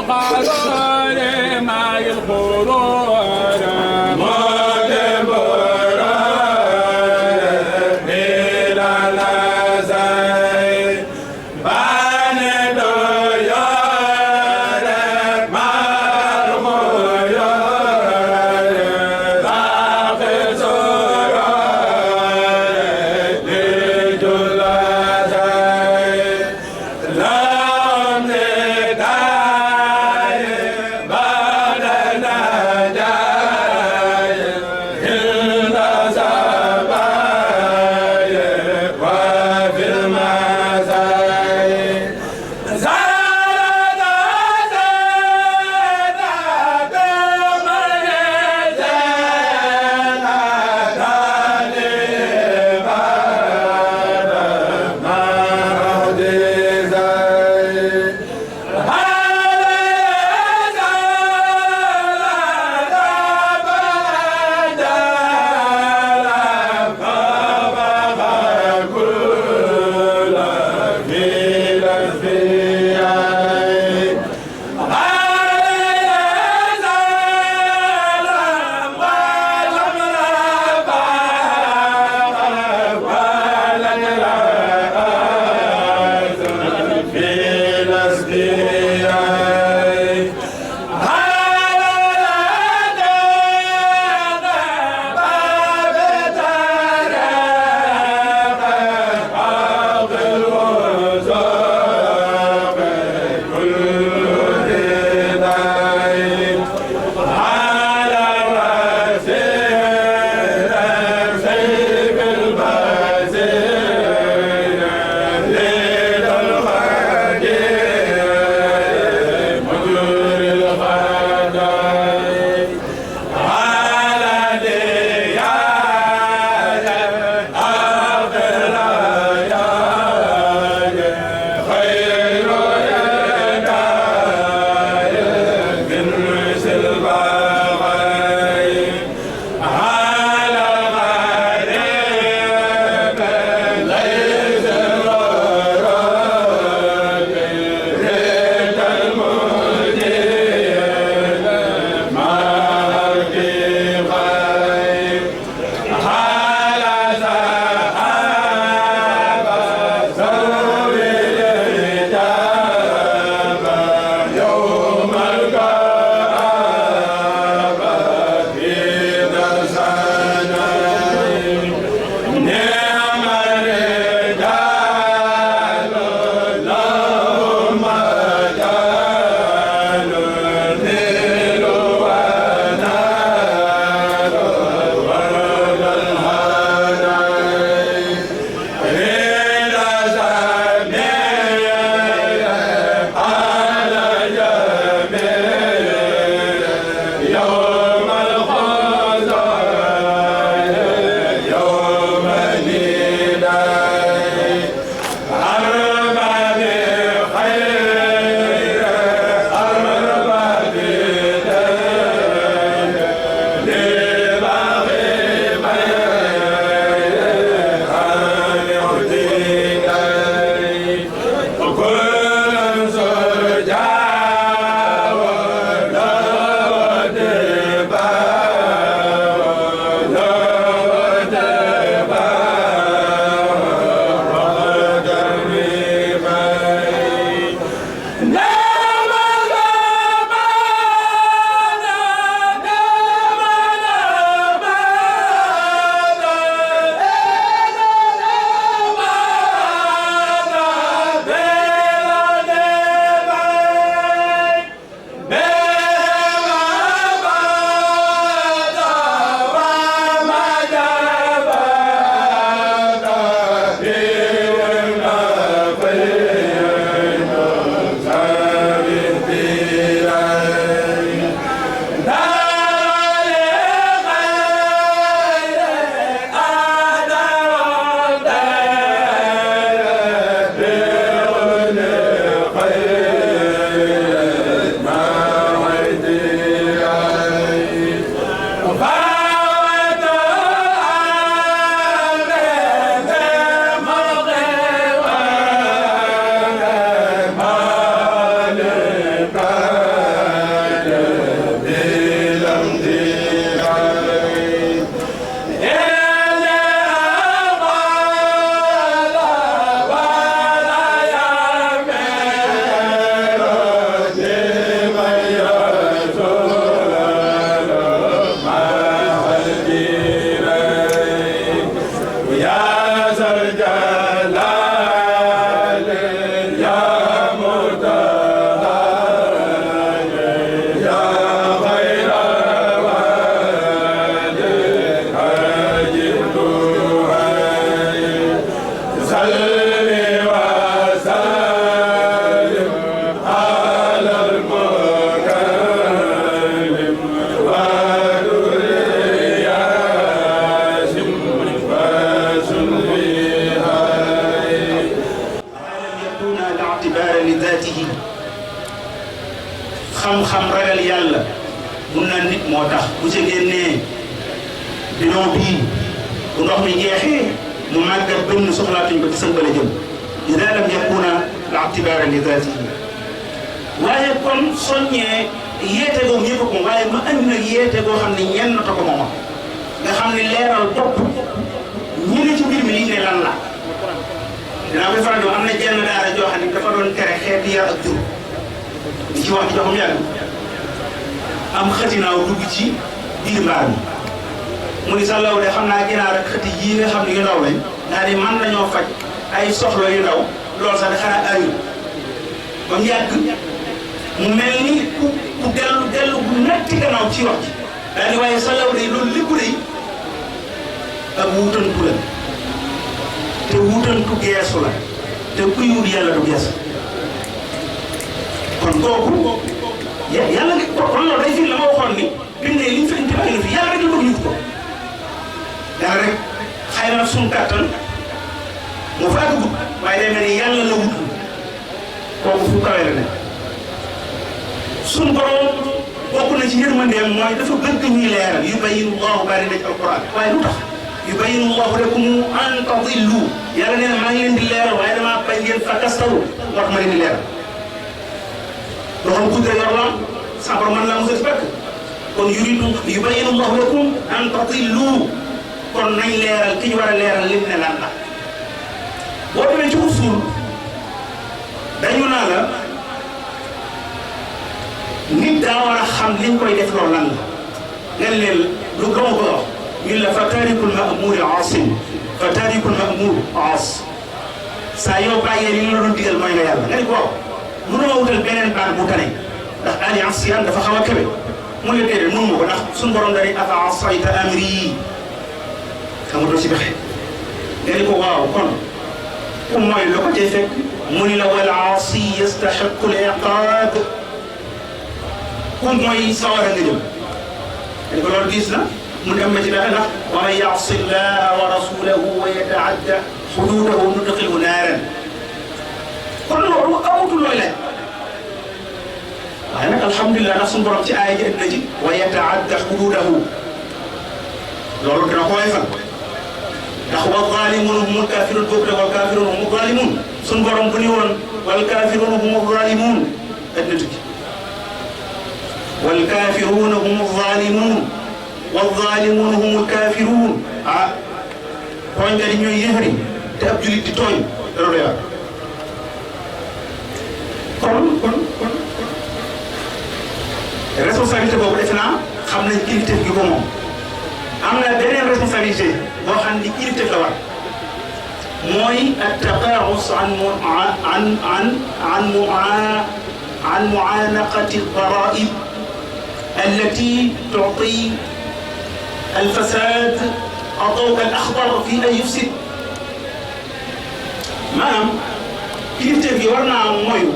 القرار ما الغرور موت برار بلا لازم بان دويار مرغويار داخل زرار لجلازم لام نداي بدنا xam-xam ragal yàlla mun na nit moo tax bu ca génnee bidon bii bu ndox mi jeexee mu màggat bënn soxlaatuñ ko ci sën bala jëm ida lam yakuna la ictibaara li daatihi waaye kon soññee yeete googu ñëpp ko waaye ma andi nag yeete goo xam ne ñenn ta ko moom nga xam ne leeral bopp ñi ne ci mbir mi liñ ne lan la dinaa koy faral di am na jenn daara joo xam ne dafa doon tere xeeti yar ak jur di ci wax ci joxam yàgg am xëtinaaw dugg ci biir mbaar mi mu ni sàllaw de xam naa ginaar ak xëti yii nga xam ne yu ndaw lañ naa di man nañoo faj ay soxla yu ndaw loolu sax de xanaa ayu ba mu yàgg mu mel ni ku dellu bu metti gannaaw ci wax ji daal di waaye sàllaw de loolu lépp de ak wuutantu la te wuutantu geesu la te kuy wut yàlla du geesu kon kooku yàlla nga kon loolu day fi la ma waxoon ni biñ ne liñ fi indi bàyyi na fi yàlla rek la bëgg ñu ko yàlla rek xëy na suñu kàttan moo fa àgg waaye day mel ni yàlla la wut kooku fu kawee la ne suñu borom bokk na ci yërmandeem mooy dafa bëgg ñuy leeral yubayyinu Allahu bari na ci alquran waaye lu tax yubayyinu Allahu lakum an tadillu yàlla nee na maa ngi leen di leeral waaye damaa bañ ngeen fakastalu moo tax ma leen di leeral loxoom kudre yor la sa borom mën laa mos a fekk kon yubayyinu Allahu lakum an tadillu kon nañ leeral ki ñu war a leeral lim ne lan la boo demee ci usul dañu naa la nit daa war a xam liñ koy def loolu lan la ngeen leen lu gëm ko wax ñun la fa taarikul ma'muuri aasim fa taarikul ma'muur aas saa yoo bàyyee li la doon digal mooy nga yàlla nga ni ko mënuma wutal beneen baat bu tane ndax alliance yan dafa xaw a kebe mu ne déedéet mënu ma ko ndax suñu borom dañuy afa asayta amri xamatoo si pexe nga ni ko waaw kon ku mooy lu ko cay fekk mu ni la wal aasi yastaxiqu l iqaab ku mooy sawara nga jëm nga ni ko loolu diis na mu dem ba ci pexe ndax wa man yaasi llaha wa rasulahu wa yataadda xuduudahu nudxilhu naaran kon loolu amatul looy laaj waaye nag alhamdulilah ndax suñu borom ci aaya ji ëpp na ci wa yataadda xuduudahu loolu dina ko woyfal ndax wa zaalimuun humul kaafiruun boobu la wal kaafiruun humu zaalimuun suñu borom bu ni woon wal kaafiruun humu zaalimuun ëpp na tukki wal kaafiruun humu zaalimuun wal zaalimuun humul kaafiruun ah tooñkat yi ñooy yéefari te ab julit di tooñ dara doy waar kon responsabilité boobu defe naa xam nañ kilifteef gi ko moom am na beneen responsabilité boo xam ni kilifteef la war mooy at-taqaa'us an mu'aanaqati al-daraa'ib allati tu'ti al-fasaad الضوء الأخضر في أن يفسد maanaam kilifteef gi war naa moyu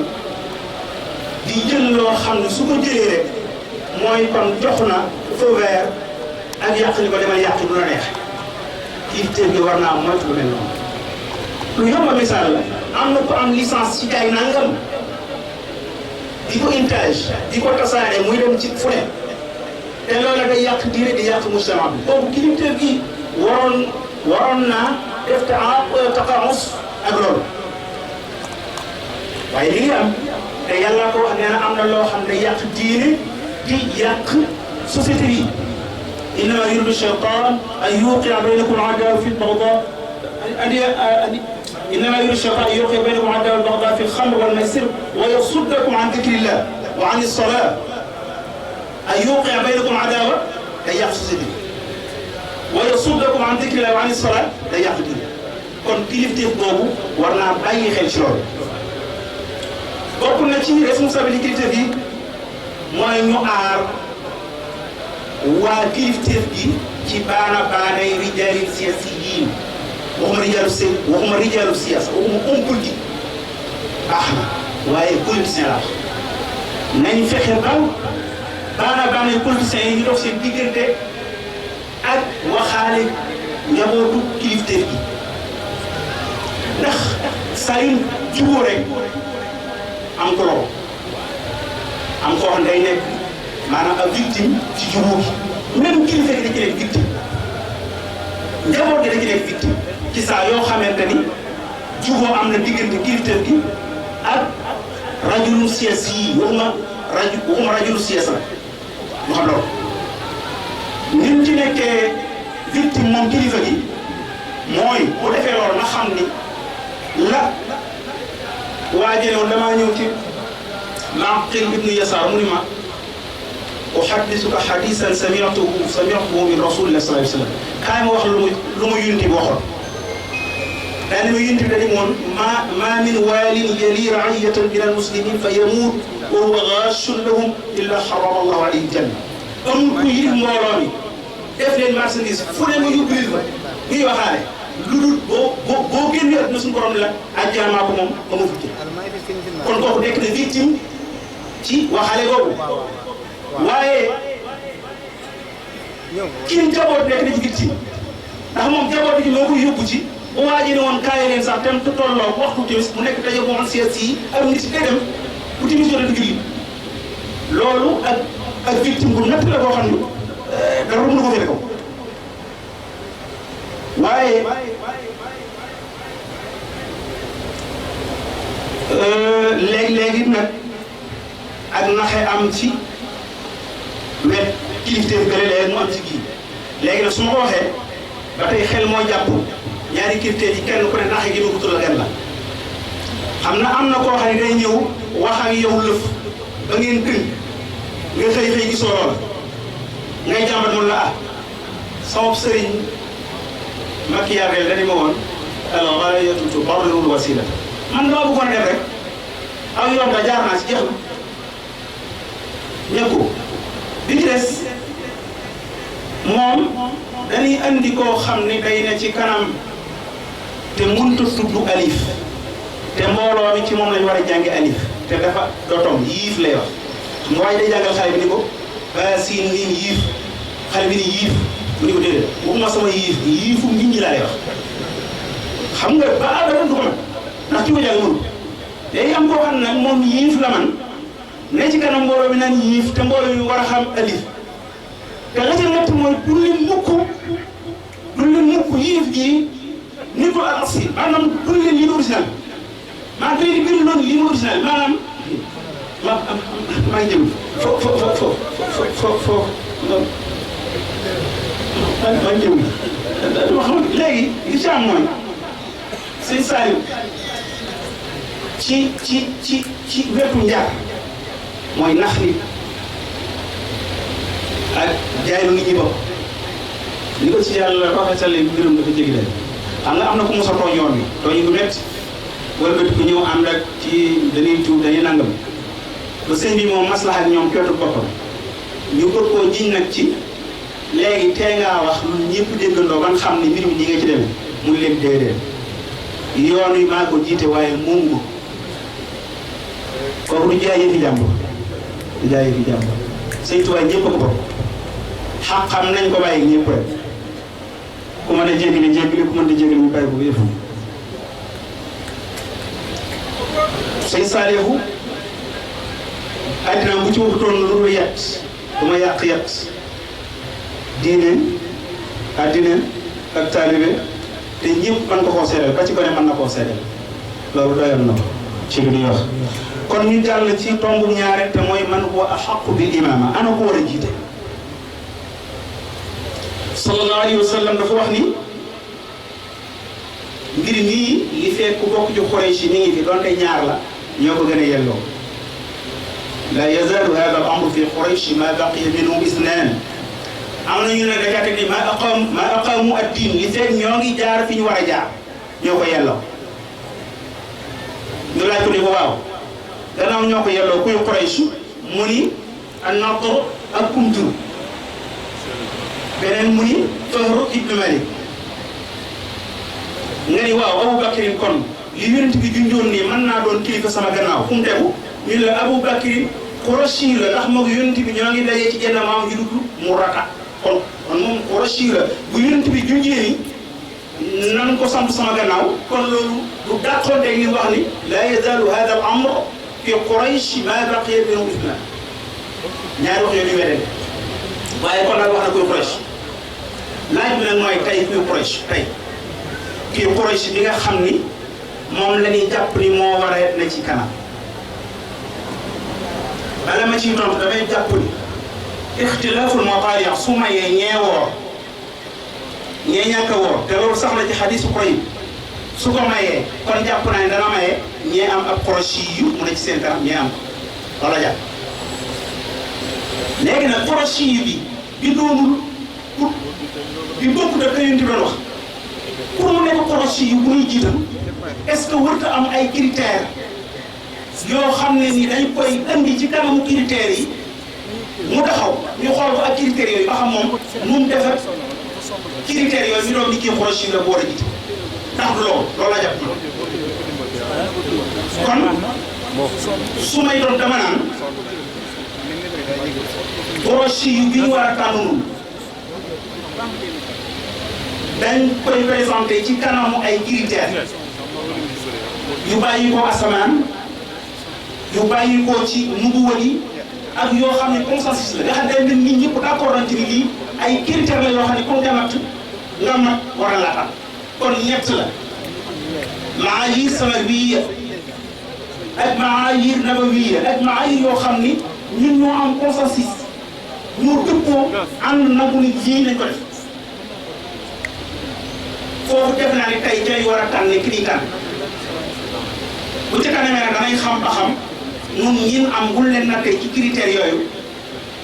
di jël loo xam ne su ko jëlee rek mooy kon jox na feu vert ak yàq ni ko demal yàq du la neex kilifteef gi war naa moytu lu mel noonu lu yomb a misaal la am na ko am licence ci jaay nangam di ko intage di ko tasaare muy dem ci fu ne te loolu day yàq diine di yàq mujtama bi boobu kilifteef gi waroon naa def taqaamus ak loolu waaye li ngi am te yàlla ko wax nee na am na loo xam ne yàq diine di yàq société bi innama yuridu shaytan an yuqi'a baynakum al-'adaawa fi al-baghdaa'i innama yuridu shaytan an yuqi'a baynakum al-'adaawa wal-baghdaa'a fi al-khamri wal-maysir wa yasuddakum 'an dhikrillah wa 'ani as-salaah an yuqi'a baynakum al-'adaawa day yàq société bi wa yasuddakum 'an dhikrillah wa 'ani as-salaah day yàq diine kon kilifteef boobu war naa bàyyi xel ci loolu bokk na ci responsabilité bi mooy ñu aar waa kilifteef gi ci baanay rijaalin siyaasiyiin waxuma rijaalu siyaasa waxuma homme politique baax na waaye politicien la nañ fexe baanay politiciens yi ñu dox seen diggante ak waxaale njabootu kilifteef gi ndax saa yu jubóo rek am ko loxo am koo xam ne day nekk maanaam ab victime ci jubóo gi même kilifa gi da ci nekk victime njaboot gi da ci nekk victime ci saa yoo xamante ni jubóo am na diggante kilifteef gi ak rajulu siyaas yi waxuma rajulu siyaas la mu xam loolu ni mu ci nekkee victime moom kilifa gi mooy bu defee loolu na xam ni la waajenewoon damaa ñëw ci Maqil ibnu Yasaar mu ni ma uhaddisuka hadiisan sami'tuhu min rasuulillah sallallahu alayhi wa sallam kaay ma wax lu ma yunti bi waxoon daane ma yunti bi dañu moon ma min waalin yali ra'iyatan min al-muslimiin fa yamuut wa huwa ghaashun lahum illa harrama Allahu alayhi al-janna am ku yilif mbooloo mi def leen marchandise fu ne ma yóbbu leen fa ñuy waxaale lu dul boo génnee adduna suñu borom la àjjana maa ko moom ba ma futte kon kooku nekk na victime ci waxaale boobu waaye kii njaboot nekk na ci victime ndax moom njaboot gi moo ko yóbbu ci bu waajee ne woon kaay leen sax dem te tolloo waxtu timis mu nekk daje bu siyaas yi am nit day dem bu timis jotee du julli loolu ak victime bu natt la boo xam ni dara mënu ko fete kaw waaye léegi nag ak naxe am ci wet kilifteef gële léegi mu am ci kii léegi nag su ma ko waxee ba tey xel moo jàpp ñaari kilifteef yi kenn ku ne naxe gi ma ko tuddal kenn la xam na am na koo xam ne day ñëw wax ak yow lëf ba ngeen tënk nga xëy gisoo loola ngay jàmbat mun la ah sama sëriñ Machiavel dañu ma woon al-ghaayatu tubarriru al-wasiila man dama bëggoon a def rek aw yoon nga jaar naa ci jeex na ñëpp bi ci des moom dañuy andi koo xam ni day ne ci kanam te mënut a tudd alif te mbooloo mi ci moom lañ war a jàngi alif te dafa dotom yiif lay wax mu waay day jàngal xale bi ni ko ba siin niin yiif xale bi ni yiif mu ni ko déedéet waxuma sama yiifu nit ñi laa lay wax xam nga ba abadan du ko man ndax ci ko jàng mënu léegi am koo xam nag moom yiif la man ne ci kanam mbooloo mi naan yiif te mbooloo mi war a xam alif te la ca natt mooy du leen mukk yiif ji nitu al asil maanaam du leen lii original maa ngi leen di bind noonu lii original maanaam maa ngi jëm maa ngi jëm dama xam léegi li ci am mooy sëñ Saliou ci wetu njaar mooy nax nit ak jaay lu nit ñi bopp li ko ci yàlla rafetale mbirum dafa jéggi daal xam nga am na ku mos a tooñ yoon bi tooñ du métti wala bët ku ñëw ànd ak ci dañuy tuub dañuy nangam ba sëñ bi moom maslaha ak ñoom cootu boppam ñu bëgg koo jiñ nag ci léegi tee ngaa wax ñëpp déggandoo ban xam ni mbir mi ñi nga ci demee mu leen déedéet yoon wi maa ko jiite waaye moomu ko kooku du jaay yëfi jàmbur du jaay yëfi jàmbur Sëñ Tuubaa ñëpp a ko bokk xam nañ ko bàyyi ñëpp rek ku mën a jéggale ku mën a jéggale ñu bàyyi ko yëfu Sëñ Saalihu àddina bu ci waxutoon lu yat du ma yàq yat diine àddina ak taalibe te ñëpp mën ko koo seedal ba ci ko ne mën na koo seedal loolu doyoon na ko ci li ñuy wax kon ñu jàll ci tombu ñaare te mooy man huwa ahaqu bil imaama ana ko war a jiite sallallahu alayhi wa sallam dafa wax ni mbir mii li fekk ku bokk ci Quraysh mi ngi fi donte ñaar la ñoo ko gën a yelloo la yazaalu hada al amru fi Quraysh ma baqiya minhum isnaan am na ñu ne dafa teg ni ma aqaamu ad-diin li fekk ñoo ngi jaar fi ñu war a jaar ñoo ko yelloo ñu laaj ko ni ko waaw gannaaw ñoo ko yelloo kuy Quraysh mu ni an-Nadr ak Kumtur beneen mu ni Fihr ibn Malik nga ni waaw Abu Bakrin kon li yonent bi junjoon nii mën naa doon kilifa sama gannaaw fu mu tegu ñu la Abu Bakrin Qurashi la ndax moom yonent bi ñoo ngi dajee ci jenn maam ju dugg Murrata kon moom Qurashi la bu yonent bi junjee ni nan ko samp sama gannaaw kon loolu du dàqonteeg li wax ni la yazaalu hada al amr fi Quraysh ma baqiya minhum isnaan ñaari wax yooyu wedde waaye kon nag wax na kuy Quraysh laaj bi nag mooy tey kuy Quraysh tey kii Quraysh bi nga xam ni moom la ñuy jàpp ni moo war a ne ci kanam bala ma ciy tontu damay jàpp ni ixtilaaful mataari' su mayee ñee woor ñee ñàkk a woor te loolu sax na ci xadiisu Qurayb su ko mayee kon jàpp naa ne dana maye ñee am ab Qurayshi yu mu ne ci seen kanam ñee am wala jàpp léegi nag Qurayshi bi doonul pour bi bokk da ka yonti doon wax pour mu nekk Qurayshi yu bu muy jiital est-ce que warut a am ay critères yoo xam ne ni dañ koy andi ci kanamu critères yi mu taxaw ñu xool ko ak critères yooyu ba xam moom nu mu defar critères yooyu ñu doon di kii Qurayshi la bu war a jiite ndax du loolu la jàpp kon su may doon dama naan Qurayshi yu bi ñu war a tànn dañ koy présenté ci kanamu ay critères yu bàyyi ko asamaan yu bàyyi ko ci nubuwa yi ak yoo xam ne consensus la nga xam ne nit ñëpp d'accord nañ ci ni lii ay critères la yoo xam ne comme nga mat war a laataan kon ñett la maayir samawiyya ak maayir nabawiyya ak maayir yoo xam ni ñun ñoo am consensus ñoo dëppoo ànd nangu ni lii nañ ko def foofu def naa ne tey jay war a tànn kii kan bu ci kanamee nag danañ xam ba xam ñun ñin am bul leen nattee ci critères yooyu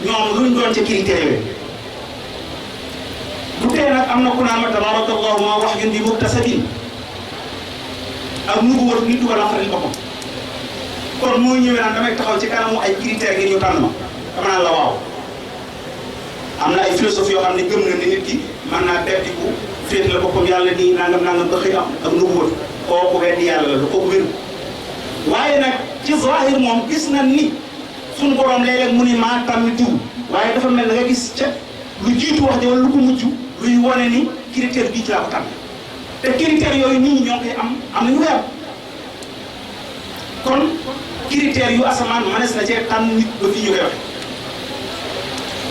ñoom luñ doon ca critères yooyu bu tee nag am na ku naan ma tabarakallahu ma wax yun bi muktasabin ak nugu wër nit dugal xarit boppam kon mooy ñëwee naan damay taxaw ci kanamu ay critères ngir ñu tànn ma dama naan la waaw am na ay philosophie yoo xam ne gëm na ni nit ki mën naa beddiku féet la boppam yàlla nii nangam ba xëy am ak nugu wër kooku weddi yàlla la lu kooku wéru waaye nag ci zahir moom gis na ni suñu borom léeg-léeg mu ni maa tànn diw waaye dafa mel na nga gis ca lu jiitu wax ji wala lu ko mujj luy wane ni critère bii ci laa ko tànn te critères yooyu nit ñi ñoo koy am nañu koy am kon critères yu asamaan mënees na cee tànn nit ba fii ñu koy waxe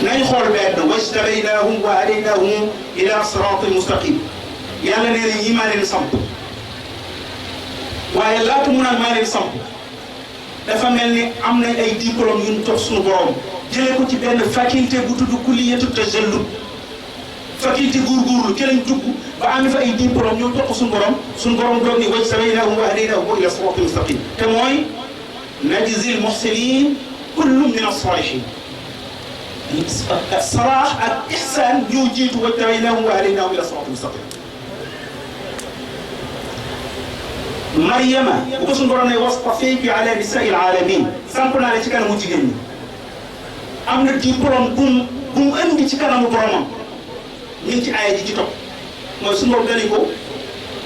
nañ xool benn wajtabaynahum wa hadaynahum ila siratin mustaqim yàlla nee na ñi maa leen samp waaye laata mu naan maa leen samp dafa mel ni am nañ ay diplôme yu ñu jox suñu borom jëlee ko ci benn faculté bu tudd kulliyatu tajallud faculté góorgóorlu ci lañ dugg ba am fa ay diplôme ñoo jox ko suñu borom doog ni wajtabaynahum wa hadaynahum ila siratin mustaqim te mooy najzil muhsinin kullum min as-salihin saraax ak ihsaan ñoo jiitu wajtabaynahum wa hadaynahum ila siratin mustaqim Maryama bu ko suñu borom ne wastafayki ala nisaa'il aalamiin samp naa la ci kanamu jigéen ñi am na diplôme bu mu indi ci kanamu boromam ñu ngi ci aaya ji ci topp mooy suñu borom dañu ko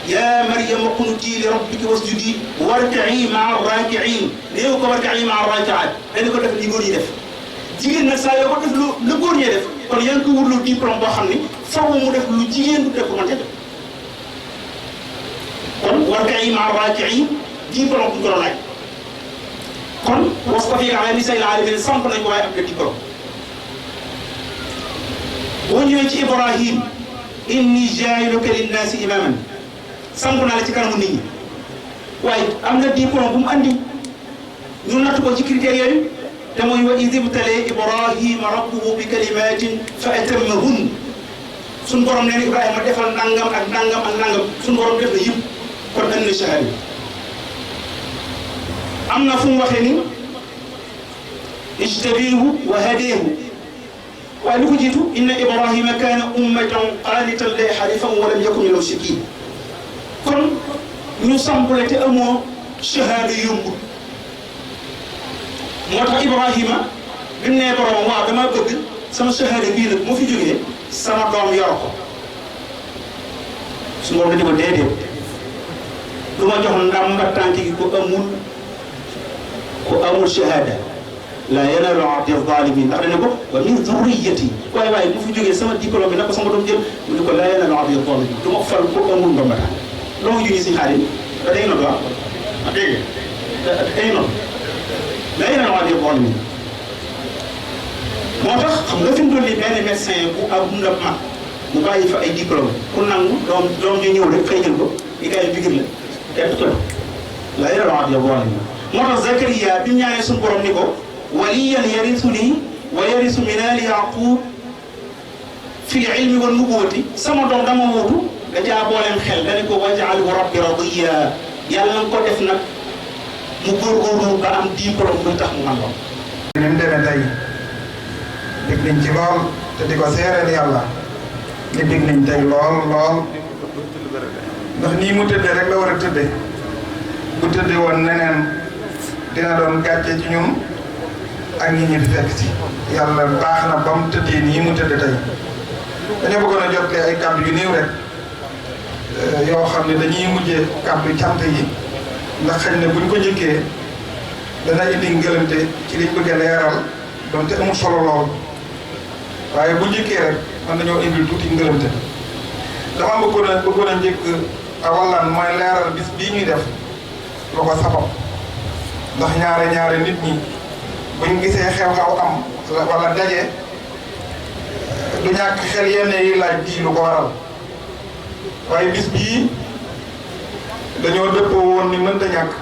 yaa Maryama qunutii li rabbiki wasjudii warka'i ma'a raaki'iin néew ko warka'i ma'a raaki'aat dañu ko def li góor ñi def jigéen nag saa yoo ko def lu góor ñee def kon yaa ngi ko wurlu diplôme boo xam ni faw mu def lu jigéen du def ko mën ca def kon warka'i ma'a raaki'iin diplôme bu ñu ko doon laaj kon wastafayki ala nisaa'il aalamiin samp nañ ko waaye am na diplôme boo ñëwee ci Ibrahim inni jaa'iluka linnaasi imaaman samp naa la ci kanamu nit ñi waaye am na diplôme bu mu andi ñu natt ko ci critères yooyu te mooy wa idh ibtalee Ibrahima rabbuhu bi kalimaatin fa atammahunna suñu borom nee na Ibrahima defal nangam ak nangam ak nangam suñu borom def na yëpp kon am na shahada am na fu mu waxee ni ijtabiihu wa hadaahu waaye lu ko jiitu inna Ibrahima kaana ummatan qaanitan lillahi haniifan wa lam yakun minal mushrikiin kon ñu sampule te amoo shahada yombul moo tax Ibrahima bi mu nee boromam waaw dama bëgg sama shahada bii nag moo fi jógee sama doom yor ko su ma dañu ko déedéet du ma jox ndam ba tànk gi ko amul shahada la yanaalu ahdi zaalimiin ndax dañu ko wa min zurriyyati waaye bu fi jógee sama diplôme bi nag ko sama doom jël mu ne ko la yanaalu ahdi zaalimiin du ma fal ko amul ndomba tànk loo ma jógee si xaalis da ngay noonu waaw dégg nga day noonu la yanaalu ahdi zaalimiin xam nga fi mu toll nii benn médecin bu am na mag mu bàyyi fa ay diplôme ku nangu doom ñu ñëw rek xëy jël ko di kay bigir la kenn du la yàlla wax moo tax Zakariya bi ñaanee suñu borom ni ko waliyan yarisuni wa yarisu min ali yaqub fil ilmi wan nubuwati sama doom dama wuutu da caa booleem xel dañu ko waj'alhu rabbi radiya yàlla na ko def nag mu góorgóorlu ba am diplôme bu tax mu man lool. ni mu demee tey dégg nañ ci lool te di ko seereel yàlla ni dégg nañ tey lool ndax nii mu tëddee rek la war a tëddee bu tëddee woon neneen dina doon gàcce ci ñun ak ñi ñu fi fekk si yàlla baax na ba mu tëddee nii mu tëddee tey dañoo bëggoon a jotlee ay kàddu yu néew rek yoo xam ne dañuy mujjee kàddu cant yi ndax xëy na buñ ko njëkkee dana indi ngëlante ci liñ bëgg a leeral donte amul solo lool waaye bu njëkkee rek mën nañoo indi tuuti ngëlante dama bëggoon a njëkk a wallaan mooy leeral bis bii ñuy def lu ko sabab ndax ñaare nit ñi buñ gisee xew-xew am wala daje du ñàkk xel yenn yi laaj di lu ko waral waaye bis bii dañoo dëppoo woon ni mënta ñàkk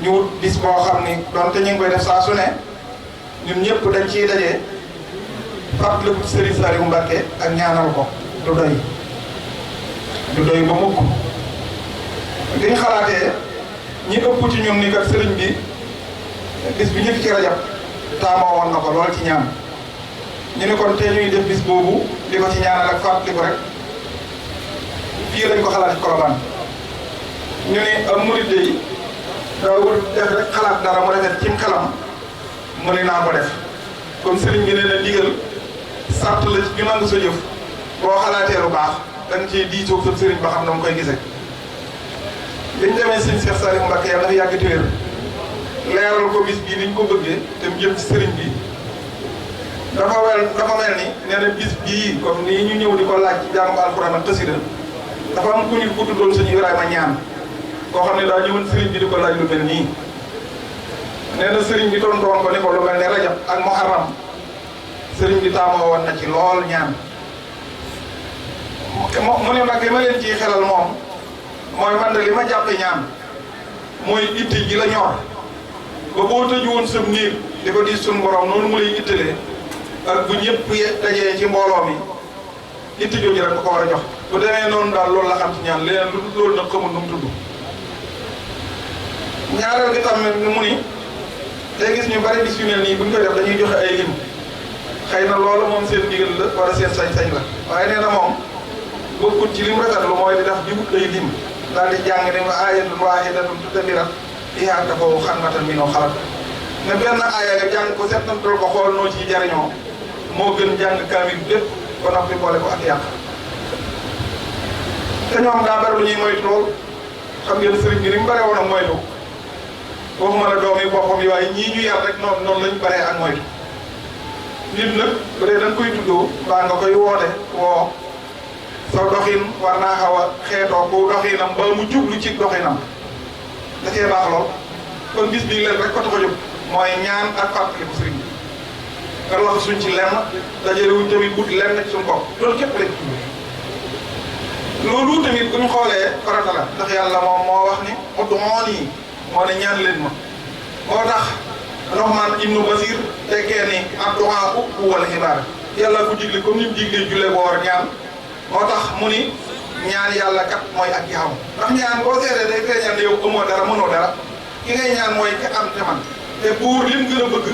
ñu wut bis boo xam ni donte ñu ngi koy def saa su ne ñun ñëpp dañ ciy daje fàttaliku Serigne Saliou Mbacké ak ñaanal ko du doy ba mukk li ñu xalaatee ñi ëpp ci ñun ni kat sëriñ bi bis bi njëkk ci rajab taamoo woon na ko lool ci ñaan ñu ne kon tey ñuy def bis boobu di ko ci ñaanal ak fàttaliku rek fii lañ ko xalaat ci Colobane ñu ne am murid yi daawul def rek xalaat dara mu rafet cim xelam mu ne naa ko def comme sëriñ bi nee na digal sart la ci ñu nangu sa jëf boo xalaatee lu baax da nga ciy diisoo sa sëriñ ba xam na mu koy gisee. biñ demee sëñ Cheikh Saliou Mbacké yàlla dafa yàgg téwér leeral ko bis bii niñ ko bëggee te mu jëm ci sëriñ bi dafa mel ni nee na bis bii comme nii ñu ñëw di ko laaj ci jàngu alxuraan ak xasida dafa am ku ñu ko tuddoon sëñ Ibrahima ñaan koo xam ne daa ñëwoon sëriñ bi di ko laaj lu mel nii nee na sëriñ bi tontoon ko ni ko lu mel ne rajab ak muharram sëriñ bi taamoo woon na ci lool ñaan mu ne nag li ma leen ciy xelal moom mooy man de li ma jàppe ñaan mooy itti ji la ñor ba boo tëju woon sam niir di ko diis suñu borom noonu mu lay ittalee ak bu ñëpp dajee ci mbooloo mi itti jooju rek ko war a jox bu demee noonu daal loolu la xam ci ñaan leneen lu loolu nag xamul nu mu tudd ñaareel gi tam mu ni day gis ñu bari bis yu mel nii bu ñu koy def dañuy joxe ay lim xëy na loolu moom seen ndigal la wala seen sañ-sañ la waaye nee na moom bokkut ci lim rafetlu mooy di def di wut ay lim daal di jàng ne aayatun waahidatun tudabbirat fiihaa tafawwu xanmatan minhu xalat ne benn aaya nga jàng ko settantal ko xool noo ciy jariñoo moo gën jàng kaamil bépp ba noppi boole ko ak yàq te ñoom daa bari lu ñuy moytu lool xam ngeen sëriñ bi ni mu bare woon ak moytu waxuma la doom yi boppam yi waaye ñii ñu yar rek noonu lañ baree ak moytu nit nag bu dee dañ koy tuddoo mbaa nga koy woote woo sa doxin war naa xaw a xeetoo bu doxinam ba mu jublu ci doxinam da cee baax lool kon bis bii leen rek ko tax a jóg mooy ñaan ak fàttaliku sëriñ bi nga wax suñ ci lenn dajale wuñ tamit wut lenn ci suñ bopp loolu képp rek loolu tamit bu ñu xoolee farata la ndax yàlla moom moo wax ni ud'uuni moo ne ñaan leen ma moo tax Nu'maan ibnu Basiir tekkee ni ad-du'aa huwal ibaada yàlla ko digle comme ni mu diglee julle boo war ñaan moo tax mu ni ñaan yàlla kat mooy ak jaamu ndax ñaan boo seetee day feeñal ne yow amoo dara mënoo dara ki ngay ñaan mooy ki am te man te buur li mu gën a bëgg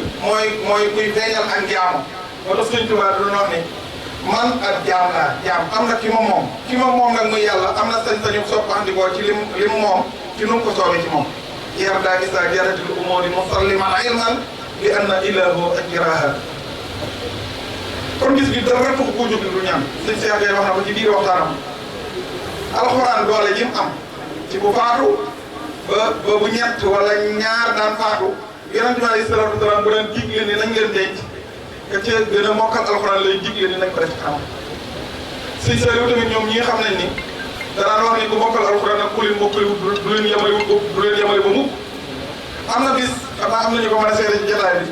mooy kuy feeñal ak jaamu moo tax Sëñ Tuubaa doon wax ni man ak jaam laa jaam am na ki ma moom nag muy yàlla am na sañ-sañu soppandikoo ci lim moom ci nu mu ko soobee ci moom yarda isa jaratil umuri musalliman ilman li anna ilahu ajraha kon gis bi dara taxu koo jóg lu ñaan sëñ Cheikh Gueye wax na ko ci biir waxtaanam alxuraan doole ji mu am ci bu faatu ba bu ñett wala ñaar daan faatu yonent bi alayhi salaatu wasalaam bu leen digle ni nañ leen denc ka ca gën a mokkal alxuraan lay digle ni nañ ko def ci kanam sëñ Saliou tamit ñoom ñi nga xam nañ ni danaan wax ni ku mokkal alxuraan ak ku leen mokkali du leen yemale ba mukk am na bis xam naa am nañu ko mën a seede ci jotaay bi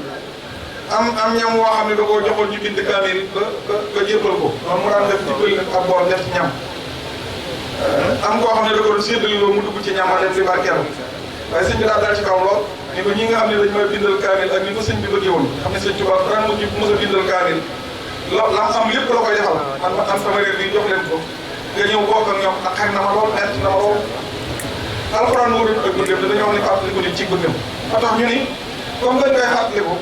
am ñam woo xam ne da koo joxoon ñu bind kaamil ba jébbal ko noonu mu daan def ci bëri ab bool def ci ñam am koo xam ne da ko doon séddale loo mu dugg ci ñam dem di barkeelu waaye sëñ bi daa dal ci kaw lool ni ko ñi nga xam ne dañ ma bindal kaamil ak ni ko sëñ bi bëggee woon xam ne sëñ Tuubaa ran mu mos a bindal kaamil la am lépp la koy defal man ma am sama réer bi jox leen ko nga ñëw bokk ak ñoom ak xar na ma lool metti na ma lool alxuraan moo doon ak bëggam te dañoo wax ne fàttaliku ni ci bëggam ba tax ñu ni comme dañ koy fàttaliku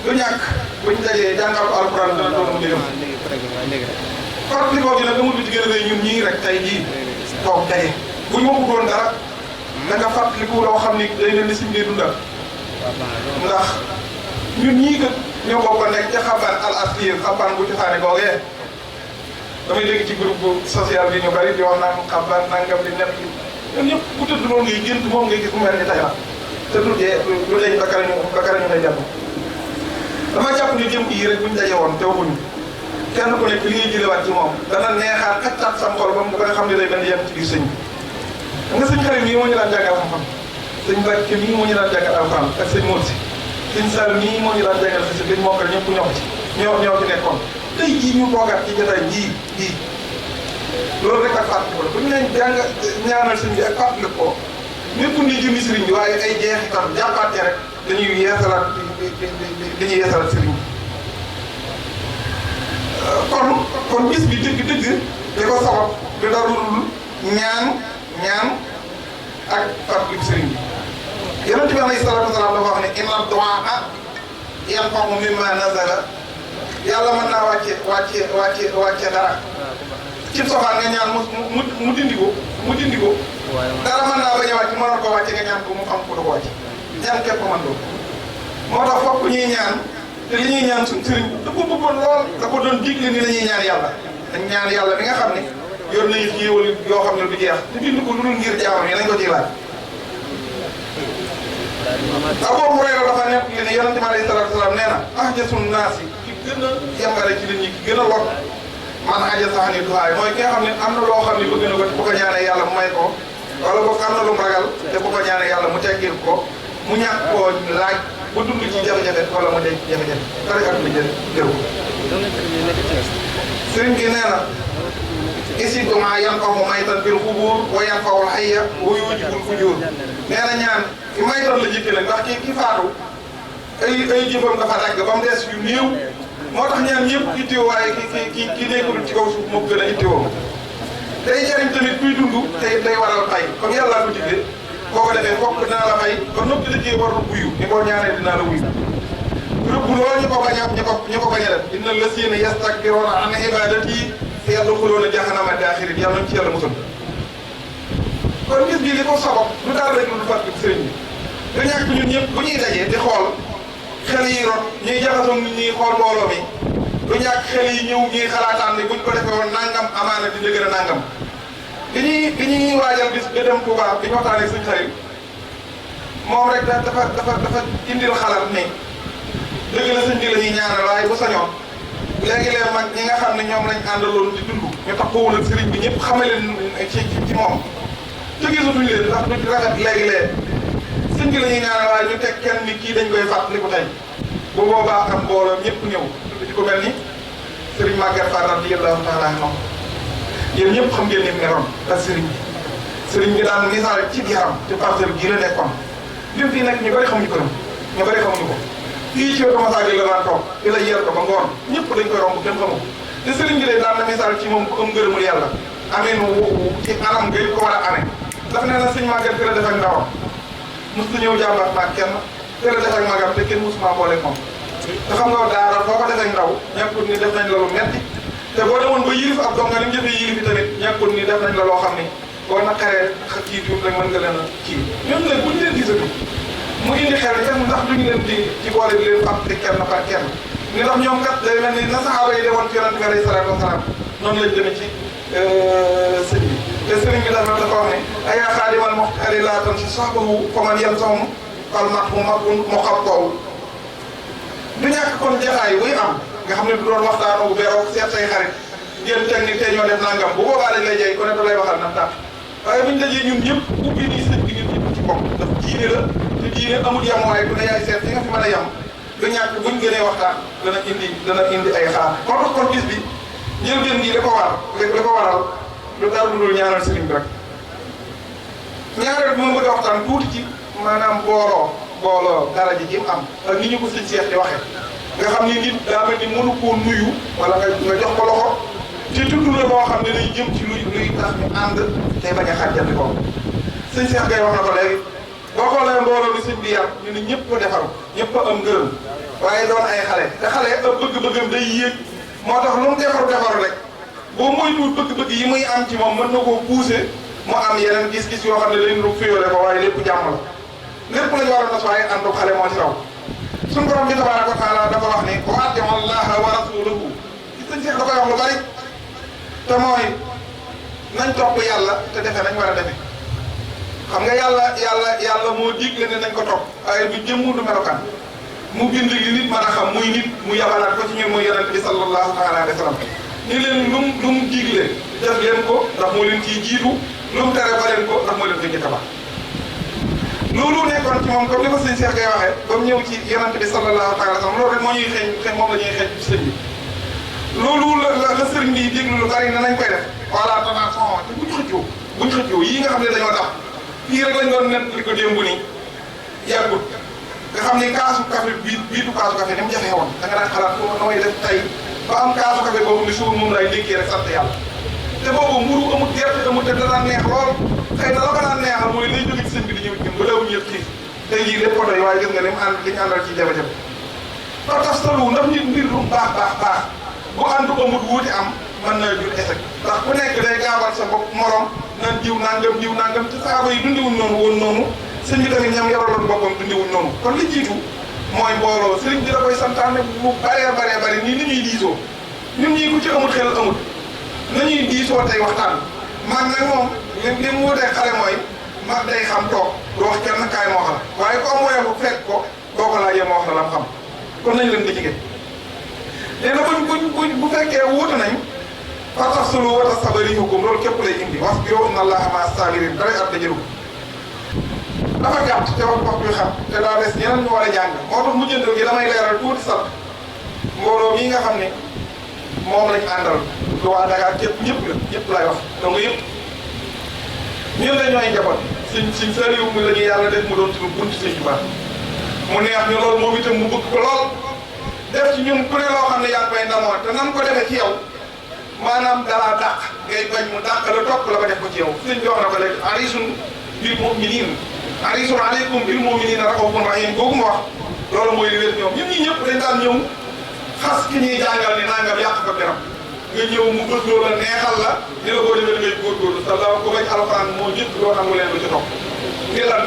du ñàkk buñ dajee jàngal ko alxuraan dina doon mu digam fàttalikoo gi nag amul lu ci gën a rëy ñun ñii rek tey jii toog daje buñ ma bëggoon dara da nga fàttaliku loo xam ni day leen ni siñ dee dundal ndax ñun ñii kat ñoo bokk nekk ca xabaan al asliir xabaan bu cosaane googee damay dégg ci groupe social bi ñu bari di wax naan xabaan nangam di nekk ñun ñëpp ku tëdd noonu ngay gént moom ngay gis mu mel ni tey la te du dee du deñ ba kara ñu lay jàpp dama jàpp ni jëm yi rek buñ daje woon te waxuñu kenn ku nekk li ngay jëlewaat ci moom dana neexaat xaccaat sam xol ba nga xam ne day mel ni yem ci biir sëñ bi nga sëñ xarit mii moo ñu daan jàngal xam-xam sëñ Mbacke mii moo ñu daan jàngal alxuraan ak sëñ Moussa sëñ Sall mii moo ñu daan jàngal si dañ mokkal ñëpp ñoo ci ñoo ci nekkoon tey jii ñu toogaat ci jotaay jii loolu rek ak fàttaliku la bu ñu leen ñaanal sëñ bi ak fàttaliku ko nekkul ni jëmmi sëriñ bi waaye ay jeexitam jàppaat rek dañuy yeesalaat dañuy yeesalaat sëriñ bi kon bis bi dëgg-dëgg li ko sabab du dara lu ñaan ak fàttaliku sëriñ bi yonent bi alayhi salaatu wasalaam dafa wax ne inna du'aa yanfa'u mimma nazala yàlla mën naa wàcce dara ci sofaan nga ñaan mu dindi ko dara mën naa bañ a wàcc mënoon ko wàcce nga ñaan ko mu xam ko du ko wàcc ñaan képp man doon moo tax fokk ñuy ñaan te li ñuy ñaan suñ sëriñ da ko bëggoon lool da ko doon digle ni la ñuy ñaan yàlla dañ ñaan yàlla bi nga xam ne yor nañu xéewal yoo xam ne du jeex te bind ko lu dul ngir jaamam yi nañ ko ciy laaj Abu Hurayra dafa nekk li ne yonente bi alayhi salaatu wasalaam nee na ahjasun naas yi ki gën a yembare ci nit ñi ki gën a lot man ajasani duhaay mooy ki nga xam ne am na loo xam ne bëgg na ko bu ko ñaanee yàlla mu may ko wala boog am na lu mu ragal te bu ko ñaanee yàlla mu teggil ko mu ñàkk koo laaj ba dund ci jafe-jafe wala mu denc jafe-jafe dara at mi jëru sëriñ bi nee na isiduma yanfahu maytan bil xubur wa yanfahu hayya wa yujibul fujur nee na ñaan ki maytan la jëkke nag ndax ki faatu ay jëfam dafa dagg ba mu des yu néew moo tax ñaan ñëpp ittewoo waaye ki nekkul ci kaw suuf moo gën a ittewoo day jariñ tamit kuy dund day waral fay comme yàlla ko digle boo ko defee fokk dinaa la fay ba noppi liggéey war na wuyu ni ko ñaanee dinaa la wuyu rëbb loolu ñu ko bañ a def inna llazina yastakbiruna an ibadati sayadkhuluna jahannama dakhirin yàlla nañ ci yàlla musal kon bis bi li ko sabab du daal rek lu fàttali sëriñ bi du ñàkk ñun ñëpp bu ñuy dajee di xool xel yi rot ñuy jaxasoo nit ñi xool mbooloo mi du ñàkk xel yi ñëw ñuy xalaataan ni buñ ko defee woon nangam amaana dina gën a nangam bi ñuy waajal bis ba dem Touba bi ñu waxtaanee suñu xarit moom rek dafa indil xalaat ni dëgg la sëñ bi la ñuy ñaanal waaye bu sañoon léegi-léeg mag ñi nga xam ne ñoom lañ àndaloon di dund ñu taxawul ak sëriñ bi ñëpp xamale ci moom te gisatuñ leen ndax du rafet léegi-léeg sëñ bi la ñuy ñaanal waaye ñu teg kenn ni kii dañ koy fàttali ko tey bu boobaa am mbooloo ñëpp ñëw di ko mel ni sëriñ Maguette Fall radiyallahu taala anhu yéen ñëpp xam ngeen ni mu neroon ak sëriñ bi daan misaal ci yaram te parcelle gii la nekkoon lim fii nekk ñu bëri xamuñu ko ñu bëri xamuñu ko fii ci wetu Massagueye la daan toog di la yeer ko ba ngoon ñëpp dañ koy romb kenn xamu ko te sëriñ bi lay daan na misaal ci moom ku am ngërëmul yàlla amee ci anam ngay ko war a amee daf ne na sëñ Maguette fi la def ak ndawam mos ta ñëw jàmbaat maag kenn fi la def ak magam te kenn mosuma boole moom te xam nga daara boo ko defee ndaw ñàkkul ni def nañ la lu metti te boo demoon ba yilif ab donga ni mu jëfee yilif tamit ñàkkul ni def nañ la loo xam ni boo naqaree kii tuuti rek mën nga leen a kii ñoom nag bu ñu leen gisatu mu indi xel kenn ndax duñu leen ci boole di leen fàttali kenn par kenn ni ndax ñoom kat day mel ni na saxaaba yi demoon ci yonent bi alayhi salaatu wasalaam noonu lañ demee ci sëñ bi te sëriñ bi dafa wax ne ayaa xaadimal muxtaari laa tan si sahbahu fa man yansahum fal marhu muxattaw du ñàkk kon jaxaay buy am nga xam ne du doon waxtaan bu beeroo seet say xarit ngeen teg ni tey ñoo def nangam bu boobaa dañ lay jey ku ne da lay waxal na tax waaye buñ dajee ñun ñëpp ubbi nii sëñ bi ñun ñëpp ci bopp ndax diine la te diine amul yamuwaay ku ne yaay seet fi nga fi mën a yam du ñàkk buñ gënee waxtaan dana indi ay xalaat moo tax kon bis bi njëlbeen gi li ko waral lu dara dul ñaanal sëriñ bi rek ñaareel bi mu bëgg a waxtaan tuuti ci maanaam booloo dara ji mu am ak ni ñu ko sëñ Cheikh di waxee nga xam ni nit daa mel ni mënu koo nuyu wala nga jox ko loxo te tudd la boo xam ne day jëm ci luy tax ñu ànd te bañ a xàjjati ko sëñ Cheikh Gaye wax na ko léegi boo xoolee mbooloo mi sëñ bi yar ñu ne ñëpp ko defaru ñëpp a am ngërëm waaye doon ay xale te xale ëpp bëgg-bëggam day yéeg moo tax lu mu defaru rek boo moytuwul bëgg-bëgg yi muy am ci moom mën na koo pousser mu am yeneen gis-gis yoo xam ne dañu doon féewale ko waaye lépp jàmm la lépp lañu war a nos waaye àndu xale moo ci raw suñu borom bi tabaaraka wa taala dafa wax ni wa atii'u llaaha wa rasuulahu ci sëñ Cheikh da koy wax lu bari te mooy nañ topp yàlla te defe nañ war a defe xam nga yàlla moo digle ne nañ ko topp waaye du jëmm du melokaan mu bind li nit mën a xam muy nit mu yabalaat ko ci ñun muy yonent bi sallallahu taala alayhi wa sallam ni leen lu mu digle def leen ko ndax moo leen ciy jiitu lu mu tere ba leen ko ndax moo leen koy njëkk a baax loolu nekkoon ci moom comme ni ko sëñ Cheikh Gaye waxee ba mu ñëw ci yonent bi sallallahu taala alayhi wa sallam loolu rek moo ñuy xeeñ moom la ñuy xeeñ ci sëñ bi loolu la sëriñ bi déglu lu bari na nañ koy def voilà attention te buñ xëccoo yii nga xam ne dañoo tax fii rek lañ doon net li ko démb nii yàggut nga xam ni kaasu café biitu kaasu café ni mu jafe woon da nga daan xalaat ko nooy def tey ba am kaasu café boobu ni suur moom lay dékkee rek sant yàlla te boobu mburu amut gerte amut te da daan neex lool xëy na la ko daan neexal mooy lay jóge ci sëñ bi di ñëw ci ba daw ñëpp xiif tey jii lépp ko doy waaye gis nga li ñu àndal ci jafe-jafe ba tas talu ndax nit mbir lu baax bu àndu amut wuute am mën na jur échec ndax ku nekk day gaawal sa bopp morom nan diw nangam te saaba yi dundiwuñ noonu woon noonu sëñ bi tamit ñoom yoraloon boppam dundiwuñ noonu kon li jiitu mooy mbooloo sëriñ bi da koy santaane bu baree nii ni ñuy diisoo ñun ñii ku ci amut xel amut nañuy diisoo tey waxtaan mag nag moom li mu wutee xale mooy mag day xam toog du wax kenn kaay moo xam waaye ko am woyof fekk ko boo ko laajee moo wax la lam xam kon nañ leen di jigéen léegi nag bu fekkee wuute nañ fa tax sulu wa tastabirihukum loolu képp lay indi wasbiru inna allaha ma'a sabirin dara at dajalu dafa gàtt te wax bi xam te daa des ñeneen ñu war a jàng moo tax mujjantal gi damay leeral tuuti sax mbooloo mii nga xam ne moom lañ àndal du waa Dakar ñëpp laay wax donc yëpp ñun la ñooy njaboot suñ sariwu mu la ñuy yàlla def mu doon suñu bunt sëñ Tuubaa mu neex ñu loolu moom itam mu bëgg ko lool def ci ñun ku ne loo xam ne yaa ngi koy ndamoo te nan ko defee ci yow maanaam dalaa dàq ngay bañ mu dàq la topp la ko def ko ci yow sëñ bi wax na ko léegi arisun bil mu'minin arisun aleykum bil mu'minina raufun rahim boobu ma wax loolu mooy li wér ñoom ñun ñii ñëpp dañ daan ñëw xas ki ñuy jàngal ni nangam yàq ko deram nga ñëw mu bës loo la neexal la ni la boo demee da ngay góorgóorlu sa la ko bañ alxuraan moo njëkk doo nangu leen lu ci topp di la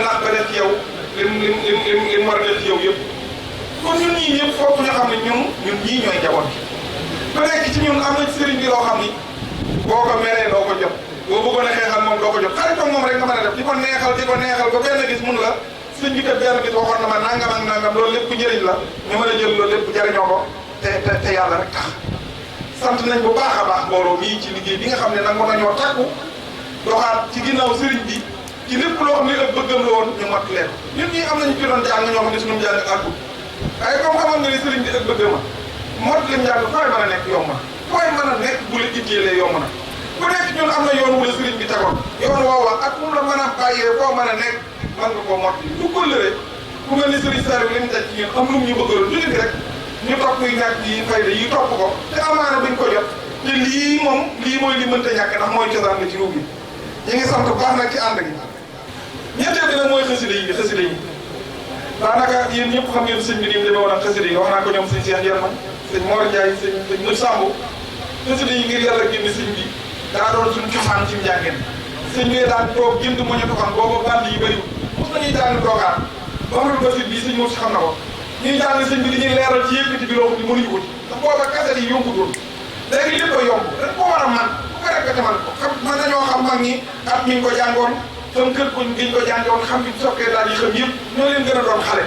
nax ba def ci yow lim war a def ci yow yëpp kon ñun ñii ñëpp foofu ñu xam ne ñun ñii ñooy njaboot ku nekk ci ñun am na ci sëriñ bi loo xam ni boo ko meree doo ko jot boo bëggoon a xeexal moom doo ko jot xarit moom rek nga mën a def di ko neexal ba benn gis mun la sëñ bi kat benn gis waxoon na ma nangam ak nangam loolu lépp njëriñ la ñu mën a jël loolu lépp jëriñoo ko te yàlla rek tax sant nañ bu baax a baax mbooloo mii ci liggéey bi nga xam ne nangu nañoo takku doxaat ci ginnaaw sëriñ bi ci lépp loo xam ne ak bëggam la woon ñu mot leen ñun ñii am nañu ci doon jàng ñoo xam ne suñu jàng àggul waaye comme xamoon nga ni sëriñ bi ak bëggama mot lim njàng fooy mën a nekk yomb na fooy mën a nekk bu la itteelee yomb na ku nekk ñun am na yoon wu la sëriñ bi tegoon yoon woowa ak mu la mën a bàyyee foo mën a nekk mën nga koo mot lu kóllëre ku mel ni sëriñ Saliou li mu daj ci ñun am lu mu ñu bëggaloon jóge fi rek ñu topp yi ñàkk yi fayda yi topp ko te amaana buñ ko jot te lii mooy li mënta ñàkk ndax mooy cosaan la ci réew mi ñu ngi sant bu baax nag ci ànd gi ñetteel bi nag mooy xasida yi daanaka yéen ñëpp xam ngeen sëñ bi ni mu demee woon ak xasida yi wax naa ko ñoom sëñ Cheikh Yerma sëñ Mor Ndiaye sëñ Mër Samb xasida yi ngir yàlla génn sëñ bi daa doon suñu cosaan ci njàngeen sëñ bi daan toog jënd moñetu xam booba band yi bëriwul mos nañuy jàng toogaat Mamadou Bassir bii sëñ Mor si xam na ko ñuy jàng sëñ bi li ñuy leeral ci yëkkati bi loo xam ne mënuñu ko ci ndax booba kaset yi yombutoon léegi lépp a yomb dañ ko war a man bu ko répété man ko xam man nañoo xam mag ñi at mi ñu ko jàngoon sam kër giñ ko jàngoon xam bi sokkee daal yi xam yëpp ñoo leen gën a doon xale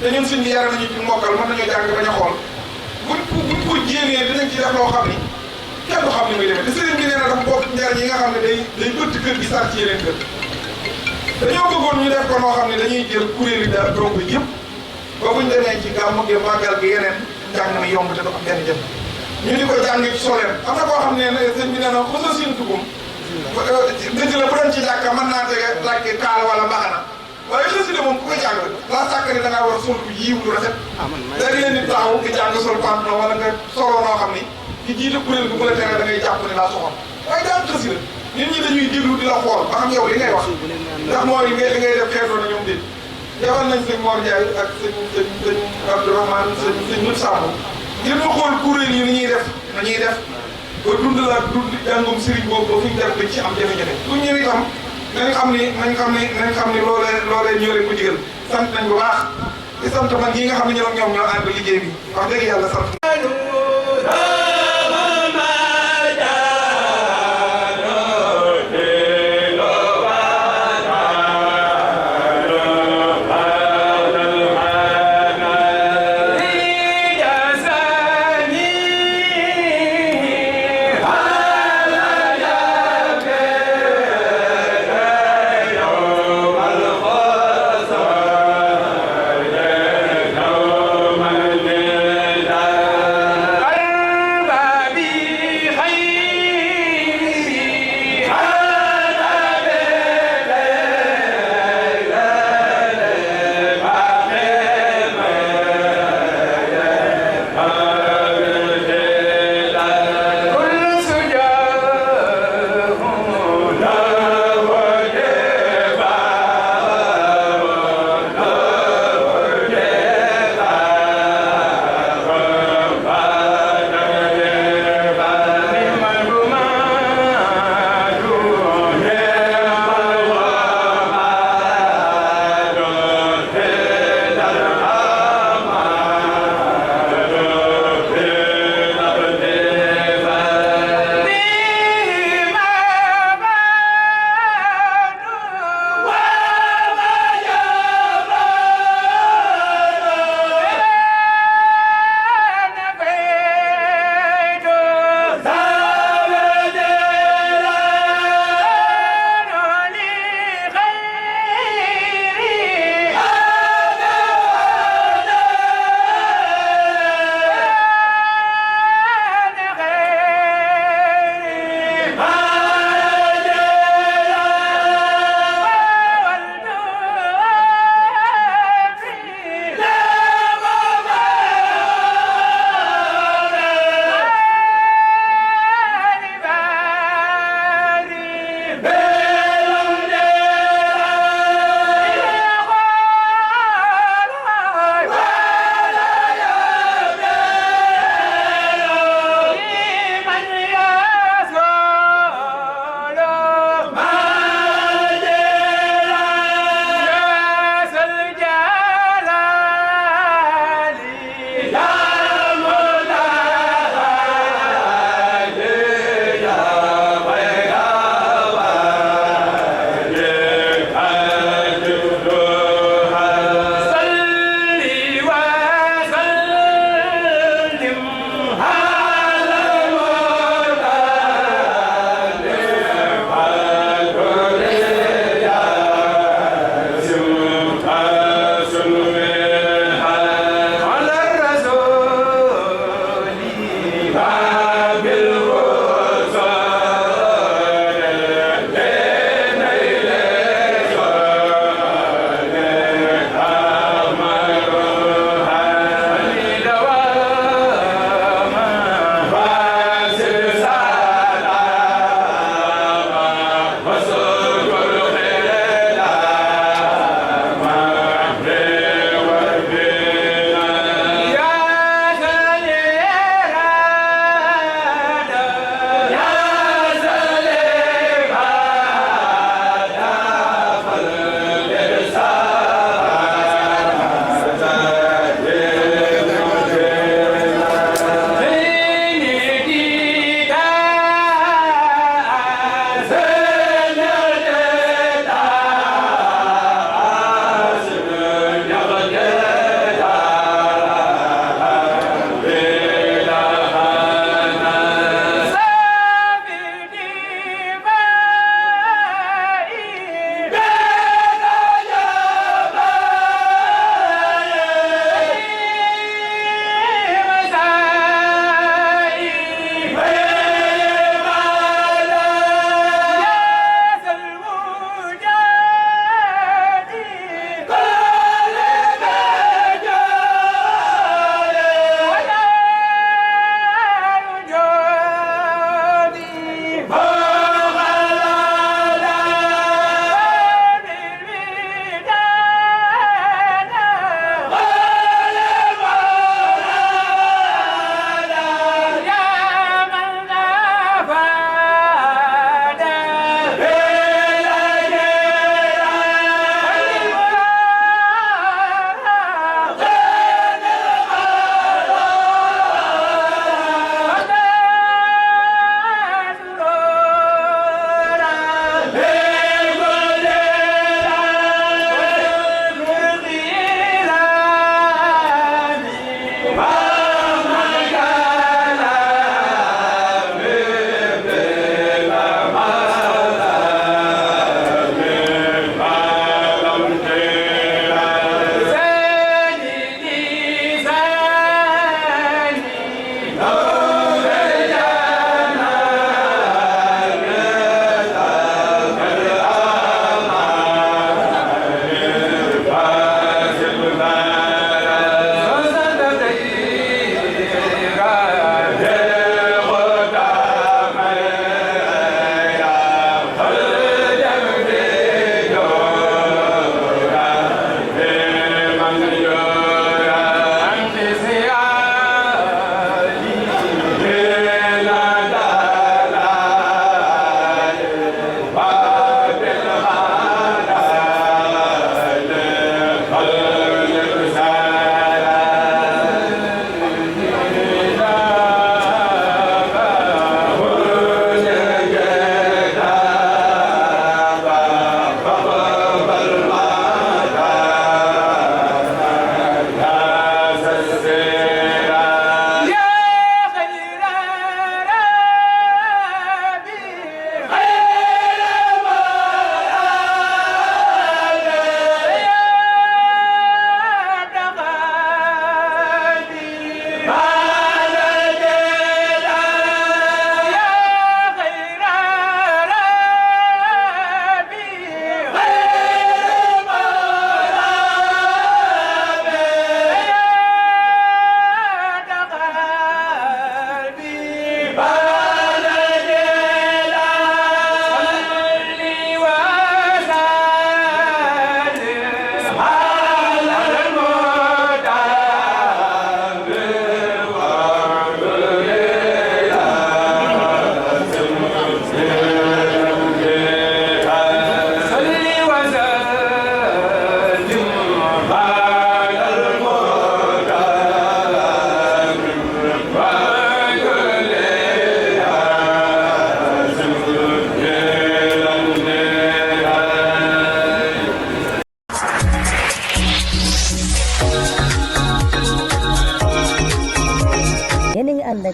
te ñun sëñ bi yara nañu ci mokkal mën nañoo jàng bañ a xool buñ ko jéemee dinañ ci def loo xam ni kenn du xam ni muy demee te sëriñ bi nee na dafa bokk njariñ yi nga xam ne day bëtt kër gi sar ci yeneen kër dañoo bëggoon ñu def ko noo xam ne dañuy jël kuréel yi daal donc yëpp ba buñ demee ci gàmmu gi màggal gi yeneen njàng mi yomb te du am benn jëm ñu di ko jàng ci soleem am na koo xam ne sëñ bi nee na xusa sin tugum dëgg la bu doon ci jàkka mën naa tege làkki kaala wala mbaxana waaye xasida moom ku ko jàng laa sàkk ni da ngaa war a sol lu yiw lu rafet léegi leen nit taxaw di jàng sol pantalon wala nga soloo noo xam ni di jiite kuréel bi bu la teree da ngay jàpp ni laa soxal waaye daan xasida nit ñi dañuy déglu di la xool ba xam yow li ngay wax ndax mooy li ngay def xeetoo na ñoom déet yabal nañ sëñ Mor Ndiaye ak sëñ Abdourahmane sëñ Mut Samb ngir ñu xool kuréel yi ni ñuy def ba dund la dund jàngum sëriñ boobu ba fu ñu def dañ ci am jafe-jafe bu ñëw itam nañ xam ni loolee ñoo leen ko digal sant nañ bu baax di sant man ñi nga xam ne ñoom ñoo ànd liggéey bi wax dëgg yàlla sant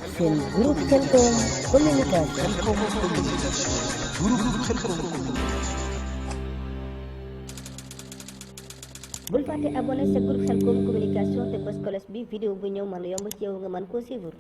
ak seen groupe Khelcom communication. bul fàtte abonné sa groupe Khelcom communication te bës cloche bi vidéo bu ñëw mën a yomb ci yow nga mën koo suivre.